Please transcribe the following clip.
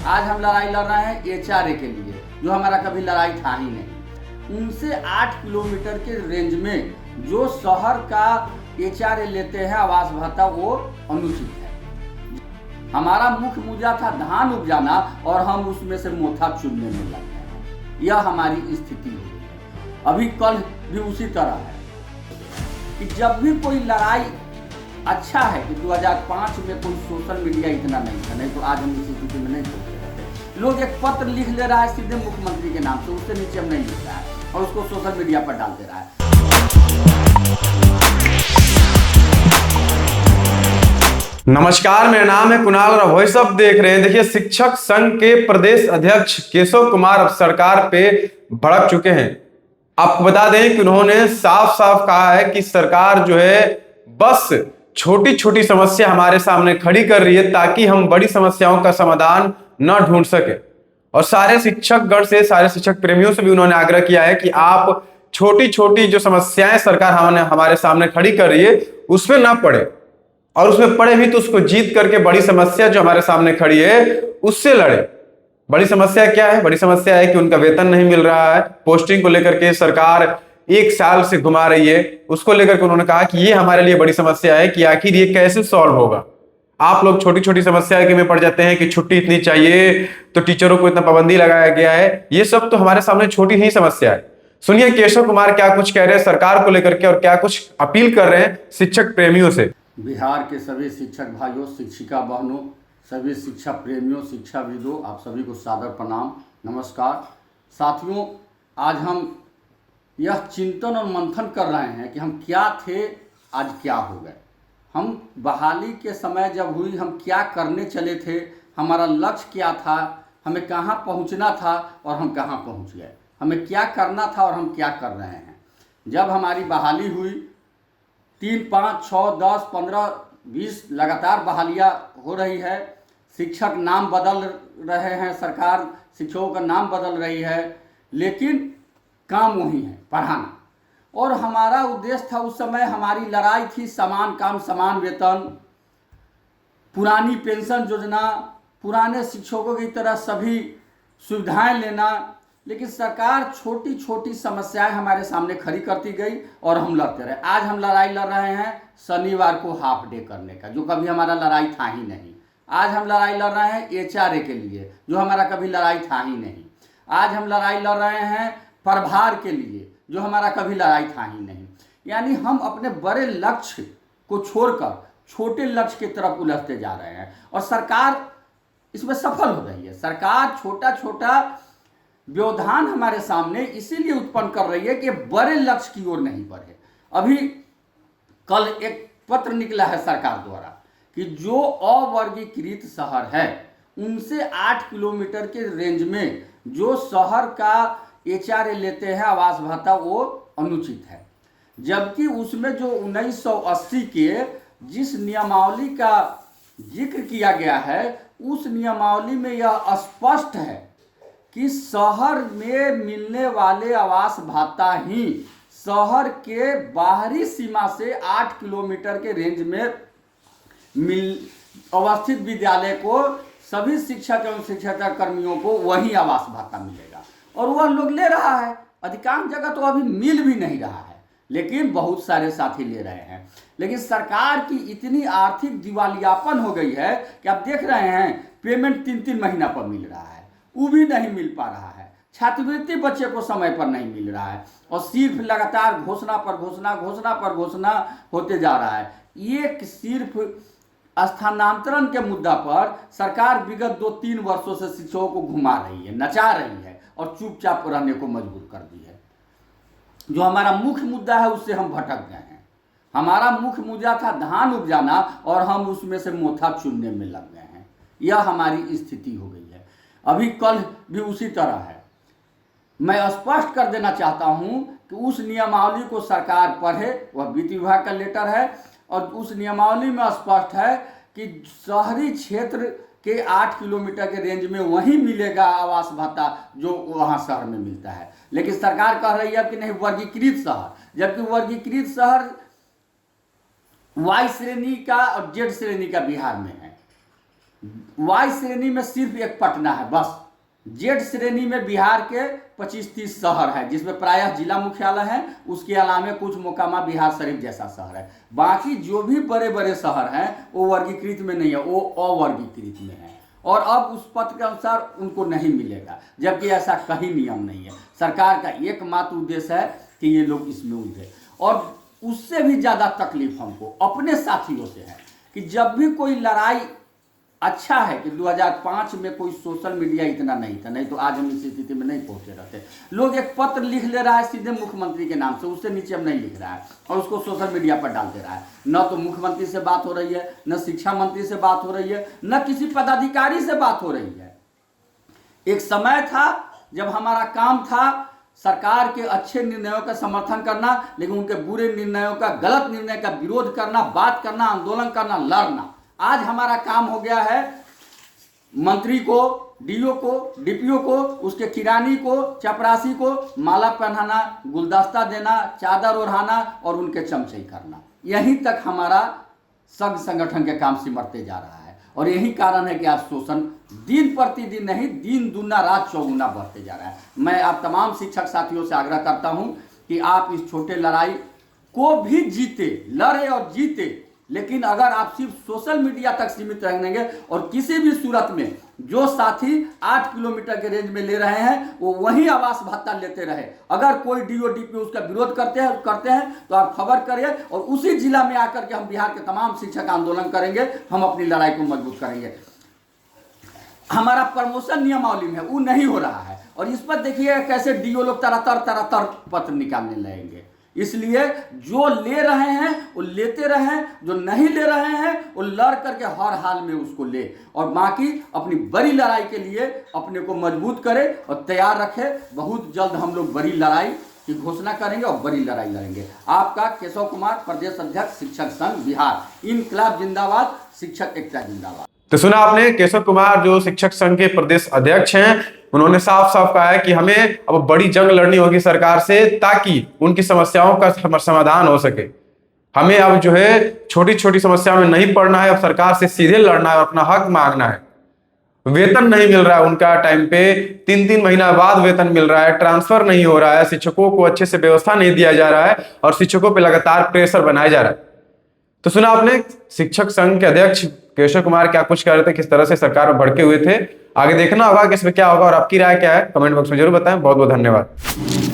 आज हम लड़ाई लड़ रहे हैं एचआरए के लिए, जो हमारा कभी लड़ाई था ही नहीं। उनसे 8 किलोमीटर के रेंज में जो शहर का एचआरए लेते हैं आवास भत्ता, वो अनुचित है। हमारा मुख्य मुद्दा था धान उपजाना और हम उसमें से मोथा चुनने में लग गए हैं। यह हमारी स्थिति हो गई है। अभी कल भी उसी तरह है कि जब भी कोई लड़ाई, अच्छा है कि 2005 में कोई सोशल मीडिया इतना नहीं था, नहीं तो आज हम इस स्थिति में नहीं पहुंचे रहते। लोग एक पत्र लिख ले रहा है सीधे मुख्यमंत्री के नाम से, उससे नीचे हम नहीं लिख रहा है और उसको सोशल मीडिया पर डाल दे रहा है। नमस्कार, मेरा नाम है कुणाल और वॉइस ऑफ देख रहे हैं। देखिए, शिक्षक संघ के प्रदेश अध्यक्ष केशव कुमार अब सरकार पे भड़क चुके हैं। आपको बता दें कि उन्होंने साफ साफ कहा है कि सरकार जो है बस छोटी छोटी समस्या हमारे सामने खड़ी कर रही है ताकि हम बड़ी समस्याओं का समाधान न ढूंढ सके। और सारे शिक्षक गण से, सारे शिक्षक प्रेमियों से भी उन्होंने आग्रह किया है कि आप छोटी छोटी जो समस्याएं सरकार हमारे सामने खड़ी कर रही है उसमें ना पड़े, और उसमें पड़े भी तो उसको जीत करके बड़ी समस्या जो हमारे सामने खड़ी है उससे लड़े। बड़ी समस्या क्या है? बड़ी समस्या है कि उनका वेतन नहीं मिल रहा है। पोस्टिंग को लेकर के सरकार 1 साल से घुमा रही है, उसको लेकर के उन्होंने कहा कि ये हमारे लिए बड़ी समस्या है कि आखिर ये कैसे सॉल्व होगा। आप लोग छोटी छोटी समस्या के में पड़ जाते हैं कि छुट्टी इतनी चाहिए तो टीचरों को इतना पाबंदी लगाया गया है। ये सब तो हमारे सामने छोटी ही समस्या है। सुनिए केशव कुमार क्या कुछ कह रहे हैं सरकार को लेकर के और क्या कुछ अपील कर रहे हैं शिक्षक प्रेमियों से। बिहार के सभी शिक्षक भाइयों, शिक्षिका बहनों, सभी शिक्षा प्रेमियों, शिक्षाविदों, आप सभी को सादर प्रणाम, नमस्कार। साथियों, आज हम यह चिंतन और मंथन कर रहे हैं कि हम क्या थे, आज क्या हो गए। हम बहाली के समय जब हुई, हम क्या करने चले थे, हमारा लक्ष्य क्या था, हमें कहाँ पहुँचना था और हम कहाँ पहुँच गए, हमें क्या करना था और हम क्या कर रहे हैं। जब हमारी बहाली हुई, 3, 5, 6, 10, 15, 20 लगातार बहालियाँ हो रही है। शिक्षक नाम बदल रहे हैं, सरकार शिक्षकों का नाम बदल रही है, लेकिन काम वही है, पढ़ाना। और हमारा उद्देश्य था उस समय, हमारी लड़ाई थी समान काम समान वेतन, पुरानी पेंशन योजना, पुराने शिक्षकों की तरह सभी सुविधाएं लेना। लेकिन सरकार छोटी छोटी समस्याएं हमारे सामने खड़ी करती गई और हम लड़ते रहे। आज हम लड़ाई लड़ रहे हैं शनिवार को हाफ डे करने का, जो कभी हमारा लड़ाई था ही नहीं। आज हम लड़ाई लड़ रहे हैं एचआरए के लिए, जो हमारा कभी लड़ाई था ही नहीं। आज हम लड़ाई लड़ रहे हैं प्रभार के लिए, जो हमारा कभी लड़ाई था ही नहीं। यानी हम अपने बड़े लक्ष्य को छोड़कर छोटे लक्ष्य की तरफ उलझते जा रहे हैं और सरकार इसमें सफल हो रही है। सरकार छोटा छोटा व्यवधान हमारे सामने इसीलिए उत्पन्न कर रही है कि बड़े लक्ष्य की ओर नहीं बढ़े। अभी कल एक पत्र निकला है सरकार द्वारा कि जो अवर्गीकृत शहर है उनसे 8 किलोमीटर के रेंज में जो शहर का एचआरए लेते हैं आवास भत्ता, वो अनुचित है। जबकि उसमें जो 1980 के जिस नियमावली का जिक्र किया गया है, उस नियमावली में यह स्पष्ट है कि शहर में मिलने वाले आवास भत्ता ही शहर के बाहरी सीमा से 8 किलोमीटर के रेंज में अवस्थित विद्यालय को सभी शिक्षक एवं शिक्षक कर्मियों को वही आवास भत्ता मिलेगा। और वह लोग ले रहा है। अधिकांश जगह तो अभी मिल भी नहीं रहा है, लेकिन बहुत सारे साथी ले रहे हैं। लेकिन सरकार की इतनी आर्थिक दिवालियापन हो गई है कि आप देख रहे हैं पेमेंट 3-3 महीना पर मिल रहा है, वो भी नहीं मिल पा रहा है। छात्रवृत्ति बच्चे को समय पर नहीं मिल रहा है और सिर्फ लगातार घोषणा पर घोषणा, घोषणा पर घोषणा होते जा रहा है। ये सिर्फ स्थानांतरण के मुद्दा पर सरकार विगत 2-3 वर्षों से शिक्षकों को घुमा रही है, नचा रही है और चुपचाप रहने को मजबूर कर दी है। जो हमारा मुख्य मुद्दा है उससे हम भटक गए हैं। हमारा मुख्य मुद्दा था धान उपजाना और हम उसमें से मोथा चुनने में लग गए हैं। यह हमारी स्थिति हो गई है। अभी कल भी उसी तरह है। मैं स्पष्ट कर देना चाहता हूं कि उस नियमावली को सरकार पढ़े, वह वित्त विभाग का लेटर है और उस नियमावली में स्पष्ट है कि शहरी क्षेत्र के 8 किलोमीटर के रेंज में वही मिलेगा आवास भत्ता जो वहाँ शहर में मिलता है। लेकिन सरकार कह रही है कि नहीं वर्गीकृत शहर, जबकि वर्गीकृत शहर वाई श्रेणी का और जेड श्रेणी का बिहार में है। वाई श्रेणी में सिर्फ एक पटना है बस। जेड श्रेणी में बिहार के 25-30 शहर है, जिसमें प्रायः जिला मुख्यालय है, उसके अलावा कुछ मोकामा बिहार शरीफ जैसा शहर है। बाकी जो भी बड़े बड़े शहर हैं वो वर्गीकृत में नहीं है, वो अवर्गीकृत में है, और अब उस पद के अनुसार उनको नहीं मिलेगा, जबकि ऐसा कहीं नियम नहीं है। सरकार का एकमात्र उद्देश्य है कि ये लोग इसमें उलझे। और उससे भी ज़्यादा तकलीफ हमको अपने साथियों से है कि जब भी कोई लड़ाई, अच्छा है कि 2005 में कोई सोशल मीडिया इतना नहीं था, नहीं तो आज हम इस स्थिति में नहीं पहुंचे रहते। लोग एक पत्र लिख ले रहा है सीधे मुख्यमंत्री के नाम से, उससे नीचे हम नहीं लिख रहा है और उसको सोशल मीडिया पर डाल दे रहा है। न तो मुख्यमंत्री से बात हो रही है, न शिक्षा मंत्री से बात हो रही है, न किसी पदाधिकारी से बात हो रही है। एक समय था जब हमारा काम था सरकार के अच्छे निर्णयों का समर्थन करना, लेकिन उनके बुरे निर्णयों का, गलत निर्णय का विरोध करना, बात करना, आंदोलन करना, लड़ना। आज हमारा काम हो गया है मंत्री को, डीओ को, डीपीओ को, उसके किरानी को, चपरासी को माला पहनाना, गुलदस्ता देना, चादर ओढ़ाना और उनके चमचई करना। यहीं तक हमारा संघ संगठन के काम सिमटते जा रहा है, और यही कारण है कि आज शोषण दिन प्रतिदिन नहीं, दिन दूना रात चौगुना बढ़ते जा रहा है। मैं आप तमाम शिक्षक साथियों से आग्रह करता हूं कि आप इस छोटे लड़ाई को भी जीते, लड़े और जीते, लेकिन अगर आप सिर्फ सोशल मीडिया तक सीमित रहेंगे और किसी भी सूरत में जो साथी 8 किलोमीटर के रेंज में ले रहे हैं वो वही आवास भत्ता लेते रहे, अगर कोई डीओडीपी उसका विरोध करते हैं तो आप खबर करिए और उसी जिला में आकर के हम बिहार के तमाम शिक्षक आंदोलन करेंगे, हम अपनी लड़ाई को मजबूत करेंगे। हमारा प्रमोशन नियमावली में वो नहीं हो रहा है, और इस पर देखिए कैसे डीओ लोग तरह पत्र निकालने लगेंगे। इसलिए जो ले रहे हैं वो लेते रहें, जो नहीं ले रहे हैं वो लड़ करके हर हाल में उसको ले, और बाकी अपनी बड़ी लड़ाई के लिए अपने को मजबूत करे और तैयार रखे। बहुत जल्द हम लोग बड़ी लड़ाई की घोषणा करेंगे और बड़ी लड़ाई लड़ेंगे। आपका केशव कुमार, प्रदेश अध्यक्ष शिक्षक संघ बिहार। इनकलाब जिंदाबाद, शिक्षक एकता जिंदाबाद। तो सुना आपने, केशव कुमार जो शिक्षक संघ के प्रदेश अध्यक्ष हैं, उन्होंने साफ साफ कहा है कि हमें अब बड़ी जंग लड़नी होगी सरकार से, ताकि उनकी समस्याओं का समाधान हो सके। हमें अब जो है छोटी छोटी समस्या में नहीं पड़ना है, अब सरकार से सीधे लड़ना है, अपना हक मांगना है। वेतन नहीं मिल रहा है उनका टाइम पे, 3-3 महीना बाद वेतन मिल रहा है, ट्रांसफर नहीं हो रहा है, शिक्षकों को अच्छे से व्यवस्था नहीं दिया जा रहा है और शिक्षकों पे लगातार प्रेशर बनाया जा रहा है। तो सुना आपने, शिक्षक संघ के अध्यक्ष केशव कुमार क्या कुछ कह रहे थे, किस तरह से सरकार में भड़के हुए थे। आगे देखना होगा कि इसमें क्या होगा, और आपकी राय क्या है कमेंट बॉक्स में जरूर बताएं। बहुत बहुत धन्यवाद।